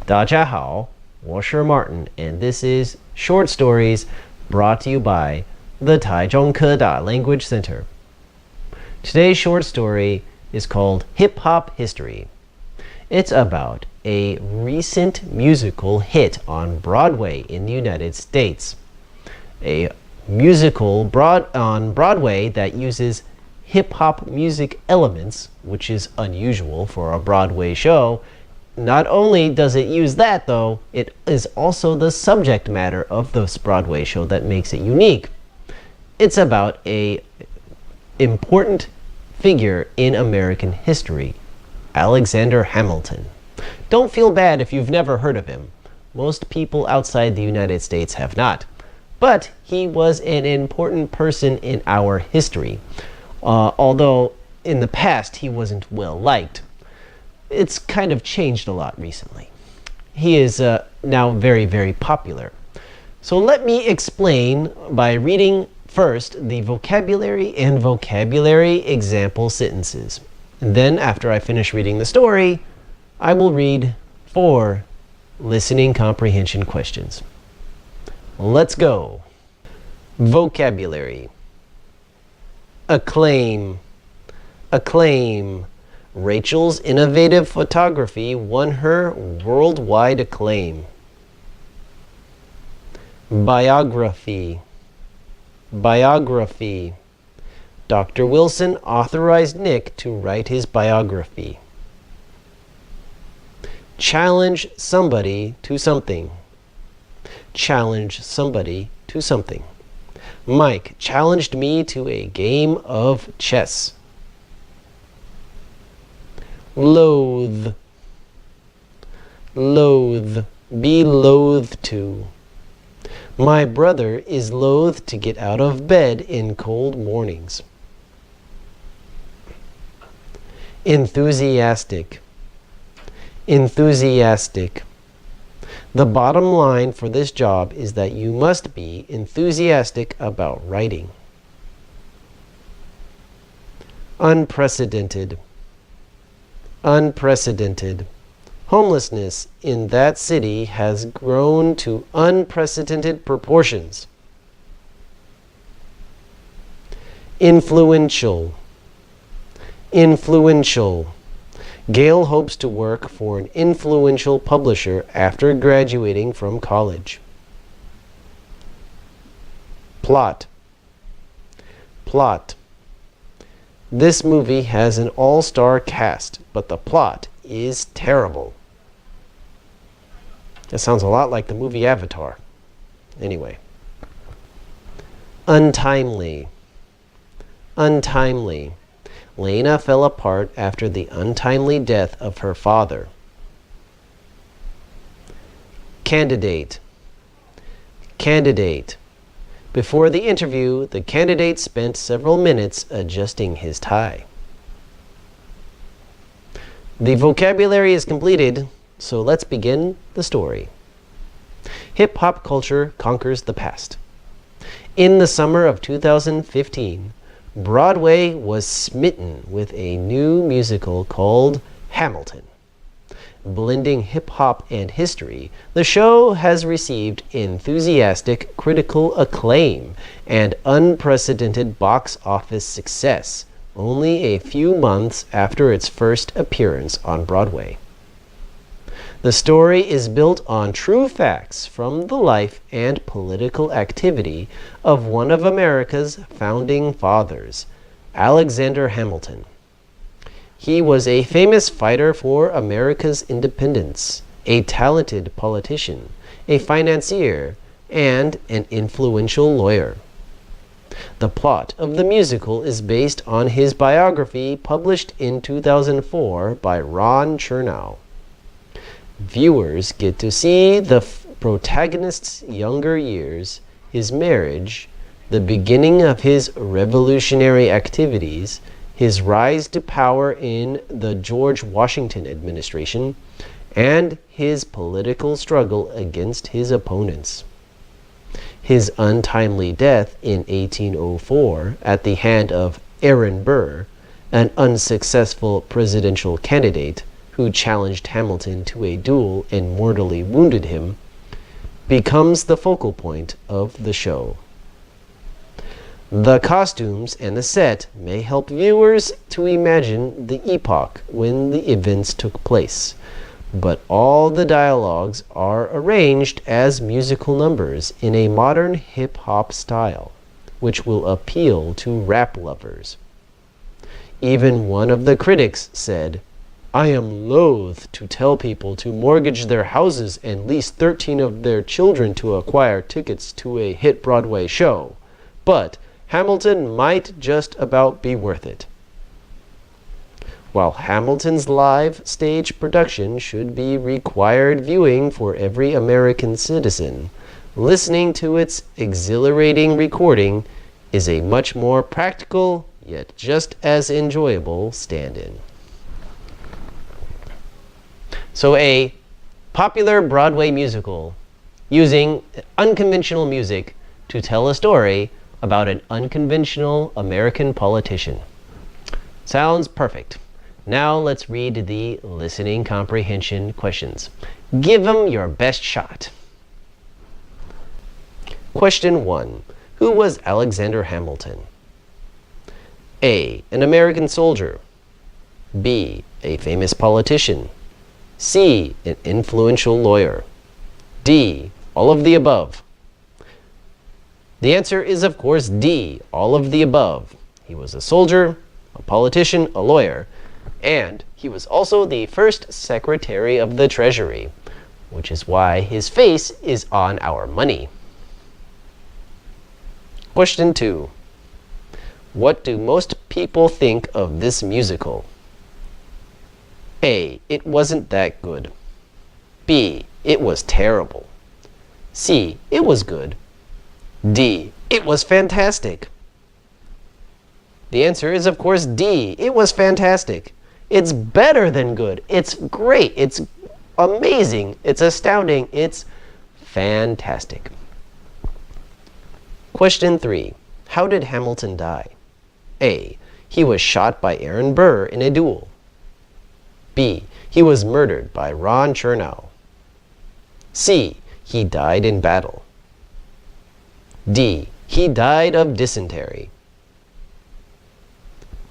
大家好，我是 Martin, and this is Short Stories brought to you by the Taichung Keda Language Center. Today's short story is called Hip Hop History. It's about a recent musical hit on Broadway in the United States. A musical on Broadway that uses hip-hop music elements, which is unusual for a Broadway show. Not only does it use that, though, it is also the subject matter of this Broadway show that makes it unique. It's about an important figure in American history, Alexander Hamilton. Don't feel bad if you've never heard of him. Most people outside the United States have not. But he was an important person in our history, although in the past he wasn't well liked. It's kind of changed a lot recently. He is now very, very popular. So let me explain by reading first the vocabulary and vocabulary example sentences. And then after I finish reading the story, I will read 4 listening comprehension questions. Let's go. Vocabulary. Acclaim. Acclaim. Rachel's innovative photography won her worldwide acclaim. Biography. Biography. Dr. Wilson authorized Nick to write his biography. Challenge somebody to something. Challenge somebody to something. Mike challenged me to a game of chess. Loathe. Loathe. Be loath to. My brother is loath to get out of bed in cold mornings. Enthusiastic. Enthusiastic. The bottom line for this job is that you must be enthusiastic about writing. Unprecedented. Unprecedented. Homelessness in that city has grown to unprecedented proportions. Influential. Influential. Gail hopes to work for an influential publisher after graduating from college. Plot. Plot. This movie has an all-star cast, but the plot is terrible. That sounds a lot like the movie Avatar. Anyway. Untimely. Untimely. Lena fell apart after the untimely death of her father. Candidate. Candidate. Before the interview, the candidate spent several minutes adjusting his tie. The vocabulary is completed, so let's begin the story. Hip-hop culture conquers the past. In the summer of 2015, Broadway was smitten with a new musical called Hamilton. Blending hip-hop and history, the show has received enthusiastic critical acclaim and unprecedented box office success only a few months after its first appearance on Broadway. The story is built on true facts from the life and political activity of one of America's founding fathers, Alexander Hamilton. He was a famous fighter for America's independence, a talented politician, a financier, and an influential lawyer. The plot of the musical is based on his biography published in 2004 by Ron Chernow. Viewers get to see the protagonist's younger years, his marriage, the beginning of his revolutionary activities, his rise to power in the George Washington administration, and his political struggle against his opponents. His untimely death in 1804 at the hand of Aaron Burr, an unsuccessful presidential candidate who challenged Hamilton to a duel and mortally wounded him, becomes the focal point of the show. The costumes and the set may help viewers to imagine the epoch when the events took place, but all the dialogues are arranged as musical numbers in a modern hip-hop style, which will appeal to rap lovers. Even one of the critics said, "I am loath to tell people to mortgage their houses and lease 13 of their children to acquire tickets to a hit Broadway show, but Hamilton might just about be worth it." While Hamilton's live stage production should be required viewing for every American citizen, listening to its exhilarating recording is a much more practical, yet just as enjoyable stand-in. So a popular Broadway musical using unconventional music to tell a story about an unconventional American politician. Sounds perfect. Now let's read the listening comprehension questions. Give them your best shot. Question 1. Who was Alexander Hamilton? A. An American soldier. B. A famous politician. C. An influential lawyer. D. All of the above. The answer is, of course, D. All of the above. He was a soldier, a politician, a lawyer, and he was also the first Secretary of the Treasury, which is why his face is on our money. Question 2. What do most people think of this musical? A. It wasn't that good. B. It was terrible. C. It was good. D. It was fantastic. The answer is, of course, D. It was fantastic. It's better than good. It's great. It's amazing. It's astounding. It's fantastic. Question 3. How did Hamilton die? A. He was shot by Aaron Burr in a duel. B. He was murdered by Ron Chernow. C. He died in battle. D. He died of dysentery.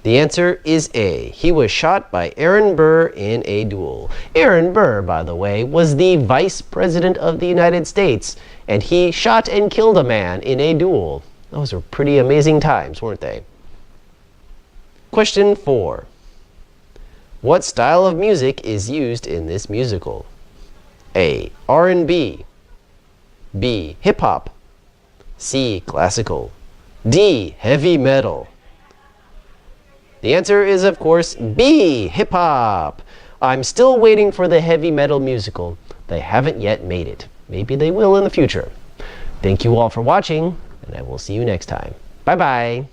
The answer is A. He was shot by Aaron Burr in a duel. Aaron Burr, by the way, was the Vice President of the United States, and he shot and killed a man in a duel. Those were pretty amazing times, weren't they? Question 4. What style of music is used in this musical? A. R&B. B. Hip-hop. C. Classical. D. Heavy metal. The answer is, of course, B. Hip-hop. I'm still waiting for the heavy metal musical. They haven't yet made it. Maybe they will in the future. Thank you all for watching, and I will see you next time. Bye-bye.